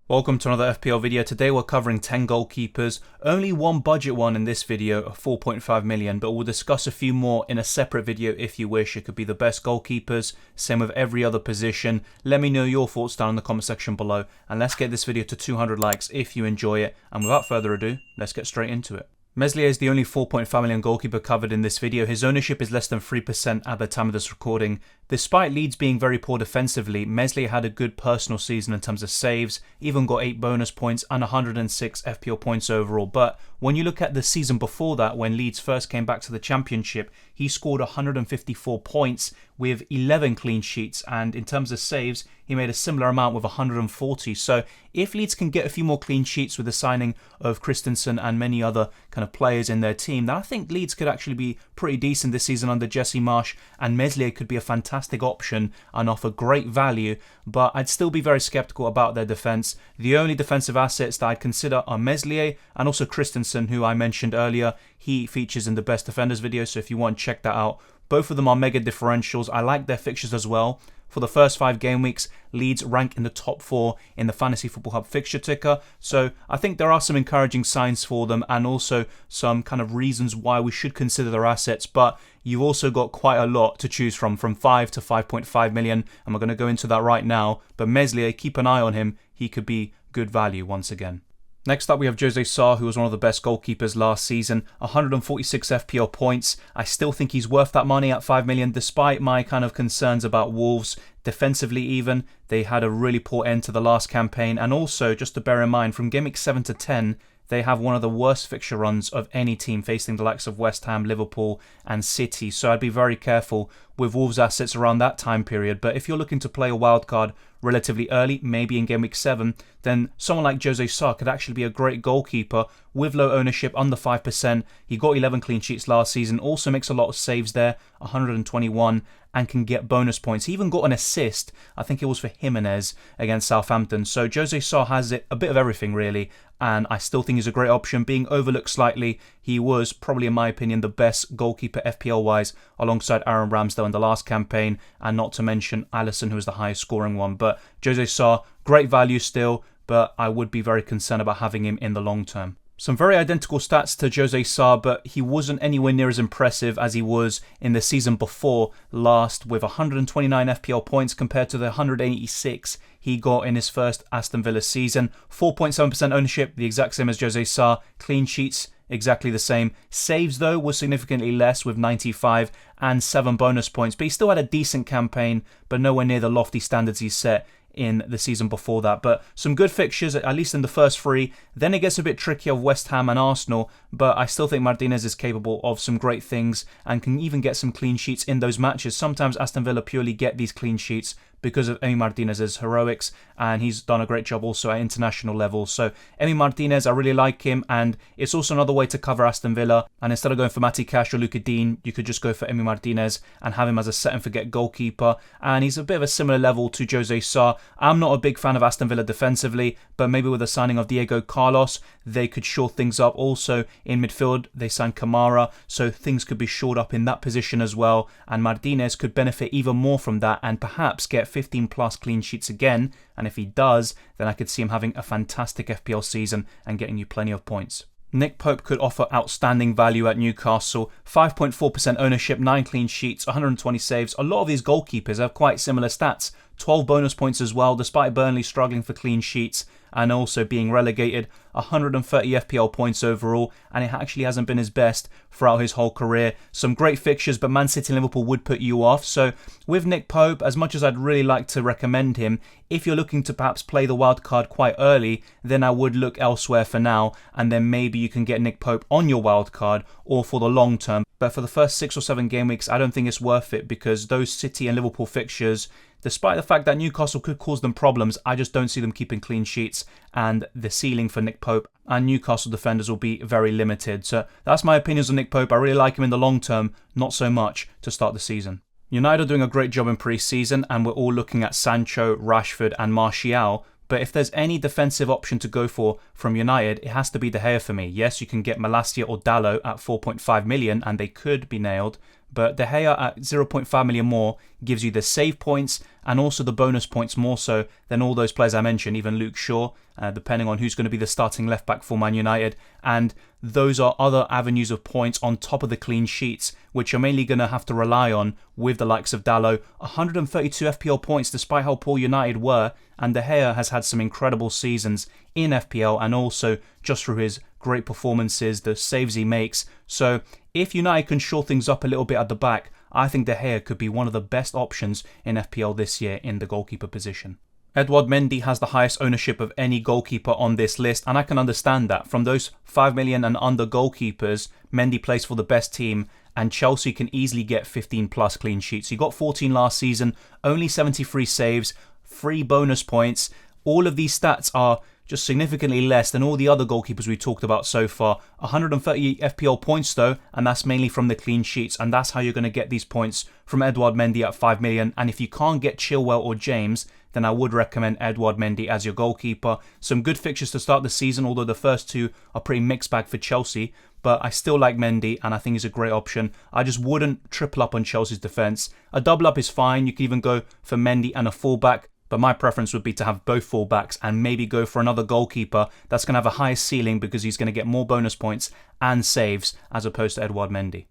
Welcome to another FPL video. Today we're covering 10 goalkeepers, only one budget one in this video of 4.5 million, but we'll discuss a few more in a separate video if you wish. It could be the best goalkeepers, same with every other position. Let me know your thoughts down in the comment section below, and let's get this video to 200 likes if you enjoy it. And without further ado, let's get straight into it. Meslier is the only 4.5 million goalkeeper covered in this video. His ownership is less than 3% at the time of this recording. Despite Leeds being very poor defensively, Meslier had a good personal season in terms of saves, even got 8 bonus points and 106 FPL points overall. But when you look at the season before that, when Leeds first came back to the Championship, he scored 154 points with 11 clean sheets, and in terms of saves, he made a similar amount with 140. So if Leeds can get a few more clean sheets with the signing of Christensen and many other kind of players in their team, then I think Leeds could actually be pretty decent this season under Jesse Marsch, and Meslier could be a fantastic option and offer great value, but I'd still be very skeptical about their defence. The only defensive assets that I'd consider are Meslier and also Christensen, who I mentioned earlier. He features in the best defenders video, so if you want, check that out. Both of them are mega differentials. I like their fixtures as well. For the first 5 game weeks, Leeds rank in the top 4 in the Fantasy Football Hub fixture ticker. So I think there are some encouraging signs for them and also some kind of reasons why we should consider their assets. But you've also got quite a lot to choose from 5 to 5.5 million. And we're going to go into that right now. But Meslier, keep an eye on him. He could be good value once again. Next up, we have Jose Sarr, who was one of the best goalkeepers last season. 146 FPL points. I still think he's worth that money at 5 million, despite my kind of concerns about Wolves. Defensively even, they had a really poor end to the last campaign. And also, just to bear in mind, from game week 7 to 10, they have one of the worst fixture runs of any team, facing the likes of West Ham, Liverpool and City. So I'd be very careful with Wolves' assets around that time period. But if you're looking to play a wild card relatively early, maybe in game week 7, then someone like Jose Sarr could actually be a great goalkeeper with low ownership, under 5%. He got 11 clean sheets last season, also makes a lot of saves there, 121, and can get bonus points. He even got an assist, I think it was for Jimenez against Southampton. So Jose Sarr has a bit of everything really, and I still think he's a great option. Being overlooked slightly, he was probably, in my opinion, the best goalkeeper FPL-wise alongside Aaron Ramsdale in the last campaign, and not to mention Alisson, who was the highest scoring one. But Jose Sarr, great value still, but I would be very concerned about having him in the long term. Some very identical stats to Jose Sarr, but he wasn't anywhere near as impressive as he was in the season before last, with 129 FPL points compared to the 186 he got in his first Aston Villa season. 4.7% ownership, the exact same as Jose Sarr. Clean sheets, exactly the same. Saves, though, was significantly less with 95 and 7 bonus points, but he still had a decent campaign, but nowhere near the lofty standards he set in the season before that. But some good fixtures, at least in the first 3. Then it gets a bit trickier of West Ham and Arsenal, but I still think Martinez is capable of some great things and can even get some clean sheets in those matches. Sometimes Aston Villa purely get these clean sheets because of Emi Martinez's heroics, and he's done a great job also at international level. So Emi Martinez, I really like him, and it's also another way to cover Aston Villa. And instead of going for Matty Cash or Luca Dean, you could just go for Emi Martinez and have him as a set and forget goalkeeper. And he's a bit of a similar level to Jose Sarr. I'm not a big fan of Aston Villa defensively, but maybe with the signing of Diego Carlos, they could shore things up. Also in midfield, they signed Kamara, so things could be shored up in that position as well. And Martinez could benefit even more from that and perhaps get 15 plus clean sheets again. And if he does, then I could see him having a fantastic FPL season and getting you plenty of points. Nick Pope could offer outstanding value at Newcastle. 5.4% ownership, 9 clean sheets, 120 saves. A lot of these goalkeepers have quite similar stats. 12 bonus points as well, despite Burnley struggling for clean sheets and also being relegated. 130 FPL points overall, and it actually hasn't been his best throughout his whole career. Some great fixtures, but Man City and Liverpool would put you off. So with Nick Pope, as much as I'd really like to recommend him, if you're looking to perhaps play the wild card quite early, then I would look elsewhere for now, and then maybe you can get Nick Pope on your wild card or for the long term. But for the first 6 or 7 game weeks, I don't think it's worth it, because those City and Liverpool fixtures, despite the fact that Newcastle could cause them problems, I just don't see them keeping clean sheets, and the ceiling for Nick Pope and Newcastle defenders will be very limited. So that's my opinions on Nick Pope. I really like him in the long term, not so much to start the season. United are doing a great job in pre-season, and we're all looking at Sancho, Rashford and Martial. But if there's any defensive option to go for from United, it has to be De Gea for me. Yes, you can get Malacia or Dalot at 4.5 million and they could be nailed, but De Gea at 0.5 million more gives you the save points and also the bonus points more so than all those players I mentioned, even Luke Shaw, depending on who's going to be the starting left back for Man United. And those are other avenues of points on top of the clean sheets, which you're mainly going to have to rely on with the likes of Dalot. 132 FPL points despite how poor United were, and De Gea has had some incredible seasons in FPL and also just through his great performances, the saves he makes. So if United can shore things up a little bit at the back, I think De Gea could be one of the best options in FPL this year in the goalkeeper position. Edouard Mendy has the highest ownership of any goalkeeper on this list, and I can understand that. From those 5 million and under goalkeepers, Mendy plays for the best team, and Chelsea can easily get 15 plus clean sheets. He got 14 last season, only 73 saves, 3 bonus points. All of these stats are just significantly less than all the other goalkeepers we talked about so far. 138 FPL points though, and that's mainly from the clean sheets, and that's how you're going to get these points from Edouard Mendy at 5 million. And if you can't get Chilwell or James, then I would recommend Edouard Mendy as your goalkeeper. Some good fixtures to start the season, although the first two are pretty mixed bag for Chelsea, but I still like Mendy and I think he's a great option. I just wouldn't triple up on Chelsea's defence. A double up is fine, you can even go for Mendy and a fullback, but my preference would be to have both fullbacks and maybe go for another goalkeeper that's going to have a higher ceiling because he's going to get more bonus points and saves as opposed to Edouard Mendy.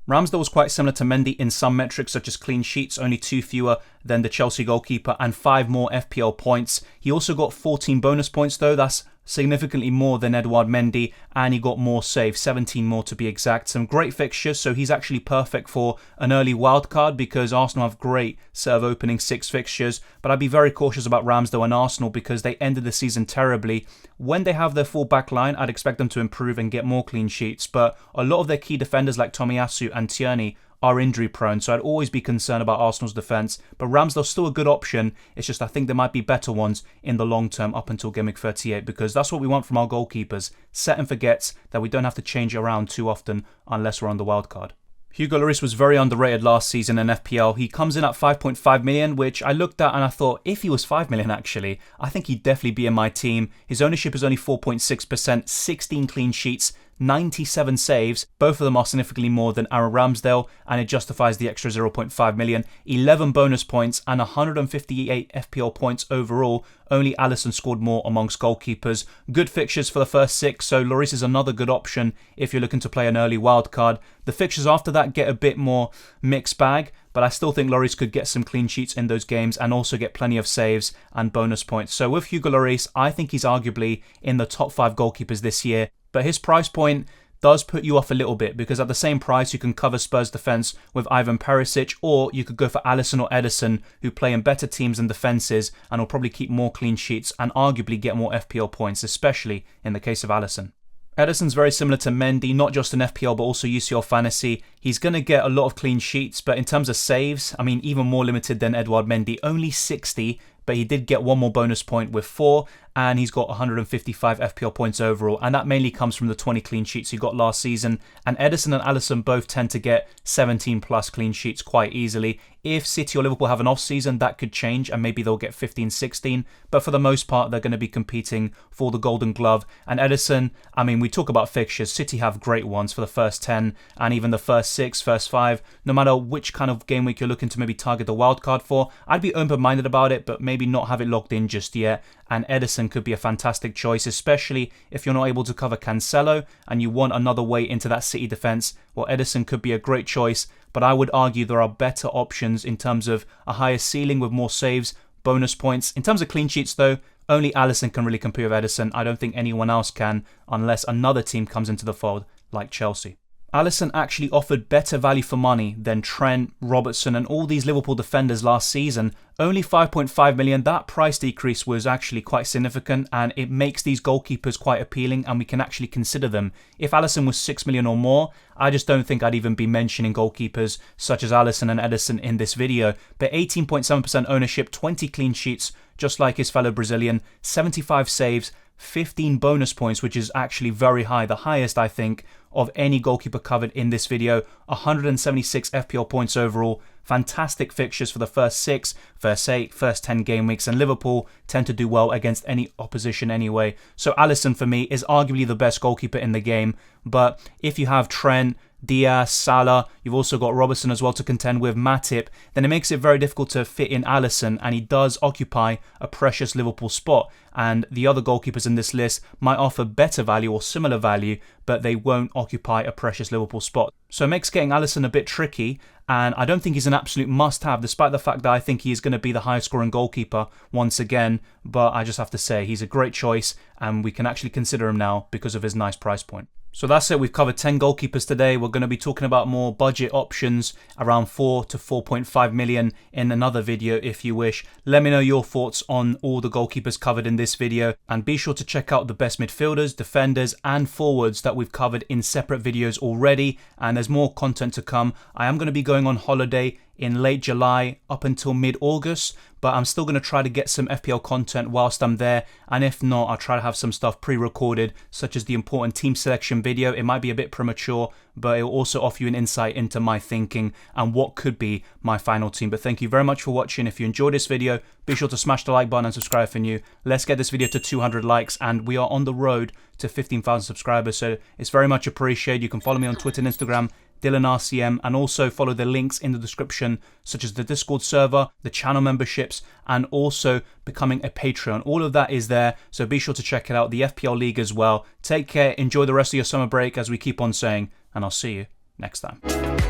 Ramsdale was quite similar to Mendy in some metrics such as clean sheets, only 2 fewer than the Chelsea goalkeeper and 5 more FPL points. He also got 14 bonus points though, that's significantly more than Edouard Mendy, and he got more saves, 17 more to be exact. Some great fixtures, so he's actually perfect for an early wildcard because Arsenal have great set of opening 6 fixtures, but I'd be very cautious about Ramsdale and Arsenal because they ended the season terribly. When they have their full back line, I'd expect them to improve and get more clean sheets, but a lot of their key defenders like Tomiyasu and Tierney are injury prone, so I'd always be concerned about Arsenal's defence. But Ramsdale's still a good option, it's just I think there might be better ones in the long term up until Game Week 38, because that's what we want from our goalkeepers. Set and forgets that we don't have to change it around too often unless we're on the wild card. Hugo Lloris was very underrated last season in FPL. He comes in at 5.5 million, which I looked at and I thought, if he was 5 million actually, I think he'd definitely be in my team. His ownership is only 4.6%, 16 clean sheets, 97 saves. Both of them are significantly more than Aaron Ramsdale, and it justifies the extra 0.5 million. 11 bonus points and 158 FPL points overall. Only Alisson scored more amongst goalkeepers. Good fixtures for the first 6, so Lloris is another good option if you're looking to play an early wildcard. The fixtures after that get a bit more mixed bag, but I still think Lloris could get some clean sheets in those games and also get plenty of saves and bonus points. So with Hugo Lloris, I think he's arguably in the top 5 goalkeepers this year. But his price point does put you off a little bit because at the same price you can cover Spurs defence with Ivan Perisic, or you could go for Alisson or Ederson, who play in better teams and defences and will probably keep more clean sheets and arguably get more FPL points, especially in the case of Alisson. Ederson's very similar to Mendy, not just in FPL but also UCL Fantasy. He's going to get a lot of clean sheets, but in terms of saves, I mean, even more limited than Edouard Mendy, only 60, but he did get 1 more bonus point with 4, and he's got 155 FPL points overall, and that mainly comes from the 20 clean sheets he got last season. And Ederson and Alisson both tend to get 17 plus clean sheets quite easily. If City or Liverpool have an off season, that could change and maybe they'll get 15, 16, but for the most part they're going to be competing for the Golden Glove. And Ederson, I mean, we talk about fixtures, City have great ones for the first 10 and even the first 6, first 5, no matter which kind of game week you're looking to maybe target the wildcard for. I'd be open-minded about it, but maybe not have it locked in just yet. And Ederson could be a fantastic choice, especially if you're not able to cover Cancelo and you want another way into that City defence. Well, Ederson could be a great choice, but I would argue there are better options in terms of a higher ceiling with more saves, bonus points. In terms of clean sheets though, only Alisson can really compare with Ederson. I don't think anyone else can unless another team comes into the fold like Chelsea. Alisson actually offered better value for money than Trent, Robertson and all these Liverpool defenders last season. Only 5.5 million, that price decrease was actually quite significant and it makes these goalkeepers quite appealing and we can actually consider them. If Alisson was 6 million or more, I just don't think I'd even be mentioning goalkeepers such as Alisson and Ederson in this video. But 18.7% ownership, 20 clean sheets, just like his fellow Brazilian, 75 saves, 15 bonus points, which is actually very high, the highest I think of any goalkeeper covered in this video, 176 FPL points overall, fantastic fixtures for the first 6, first 8, first 10 game weeks, and Liverpool tend to do well against any opposition anyway. So Alisson for me is arguably the best goalkeeper in the game, but if you have Trent, Diaz, Salah, you've also got Robertson as well to contend with, Matip, then it makes it very difficult to fit in Alisson, and he does occupy a precious Liverpool spot. And the other goalkeepers in this list might offer better value or similar value, but they won't occupy a precious Liverpool spot. So it makes getting Alisson a bit tricky, and I don't think he's an absolute must-have, despite the fact that I think he is going to be the highest scoring goalkeeper once again. But I just have to say, he's a great choice, and we can actually consider him now because of his nice price point. So that's it, we've covered 10 goalkeepers today. We're going to be talking about more budget options, around 4 to 4.5 million in another video if you wish. Let me know your thoughts on all the goalkeepers covered in this video, and be sure to check out the best midfielders, defenders and forwards that we've covered in separate videos already, and there's more content to come. I am going to be going on holiday in late July up until mid-August, but I'm still going to try to get some FPL content whilst I'm there, and if not, I'll try to have some stuff pre-recorded, such as the important team selection video. It might be a bit premature, but it will also offer you an insight into my thinking and what could be my final team. But thank you very much for watching. If you enjoyed this video, be sure to smash the like button and subscribe if you're new. Let's get this video to 200 likes, and we are on the road to 15,000 subscribers, so it's very much appreciated. You can follow me on Twitter and Instagram, DylanRCM, and also follow the links in the description, such as the Discord server, the channel memberships, and also becoming a Patreon. All of that is there, so be sure to check it out. The FPL League as well. Take care, enjoy the rest of your summer break, as we keep on saying, and I'll see you next time.